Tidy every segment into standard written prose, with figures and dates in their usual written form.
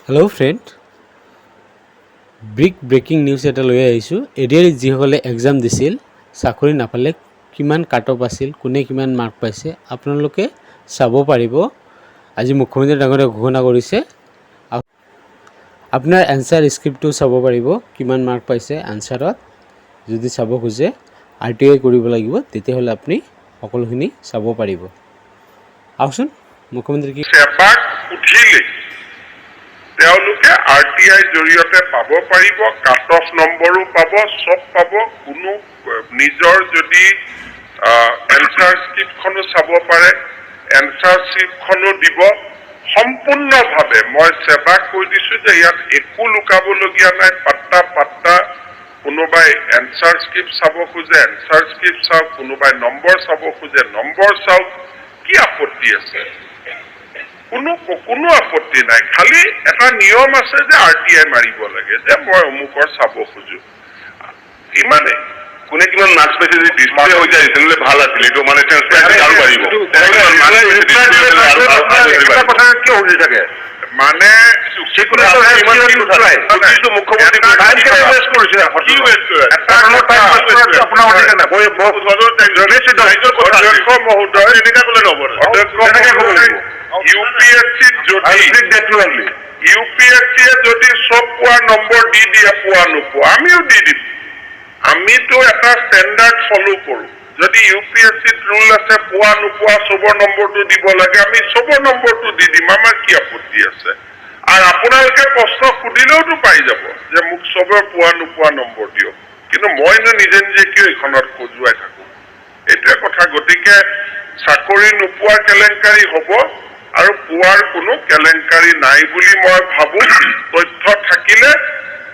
Hello' friend, breaking news এটা লৈ আহিছোঁ। এডিআৰইত যিসকলে এক্সাম দিছিল, চাকৰি নাপালে কিমান কাট অফ আছিল, কোনে কিমান মাৰ্ক পাইছে, আপোনালোকে চাব পাৰিব। আজি মুখ্যমন্ত্ৰী ডাঙৰীয়াই ঘোষণা কৰিছে। আপোনাৰ এনচাৰ স্ক্ৰিপ্টটো চাব পাৰিব, কিমান মাৰ্ক পাইছে এনচাৰত। যদি চাব খোজে RTI কৰিব লাগিব, তেতিয়াহ'লে আপুনি সকলোখিনি চাব পাৰিব। আহকচোন মুখ্যমন্ত্ৰী কি উঠিলে তেওঁলোকে RTI জৰিয়তে পাব পাৰিব, কাট অফ নম্বৰো পাব, চব পাব। কোনো নিজৰ যদি এনচাৰ স্ক্ৰিপ্টখনো চাব পাৰে, এনচাৰ স্ক্ৰিপ্টখনো দিব সম্পূৰ্ণভাৱে। মই সেৱাক কৈ দিছো যে ইয়াত একো লুকাবলগীয়া নাই। পাত্তা কোনোবাই এনচাৰ স্ক্ৰিপ্ট চাব খোজে এনচাৰ স্ক্ৰিপ্ট চাওক, কোনোবাই নম্বৰ চাব খোজে নম্বৰ চাওক। কি আপত্তি আছে? কোনো আপত্তি নাই। খালি এটা নিয়ম আছে যে RTI মাৰিব লাগে, যে মই অমুকৰ চাব খোজো, ইমানে। কোনে কিমান মাৰ্কছ পাইছে যদি ডিসপ্লে হৈ যায় তেনেহ'লে ভাল আছিল। এইটো মানে ট্ৰান্সপাৰেন্সি আৰু বাঢ়িব। কথা কিয় শুনি থাকে মানে UPSCয়ে যদি চব পোৱা নম্বৰ দি দিয়ে, পোৱা নোপোৱা আমিও দি দিম। আমিতো এটা ষ্টেণ্ডাৰ্ড ফলো কৰো। যদি UPSCত ৰুল আছে পোৱা নোপোৱা চবৰ নম্বৰটো দিব লাগে, আমি চবৰ নম্বৰটো দি দিম। আমাৰ কি আপত্তি আছে? আৰু আপোনালোকে প্ৰশ্ন সুধিলেওতো পাই যাব যে মোক চবৰ পোৱা নোপোৱা নম্বৰ দিয়ক। কিন্তু মইনো নিজে কিয় এইখনত খজুৱাই থাকো? এইটোৱে কথা। গতিকে চাকৰি নোপোৱাৰ কেলেংকাৰী হ'ব আৰু পোৱাৰ কোনো কেলেংকাৰী নাই বুলি মই ভাবো। তথ্য থাকিলে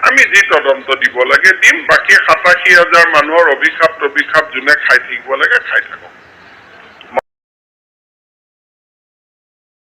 আমি যি তদন্ত দিব লাগে দিম। বাকী 87,000 মানুহৰ অভিশাপ যোনে খাই থাকিব লাগে খাই থাকক।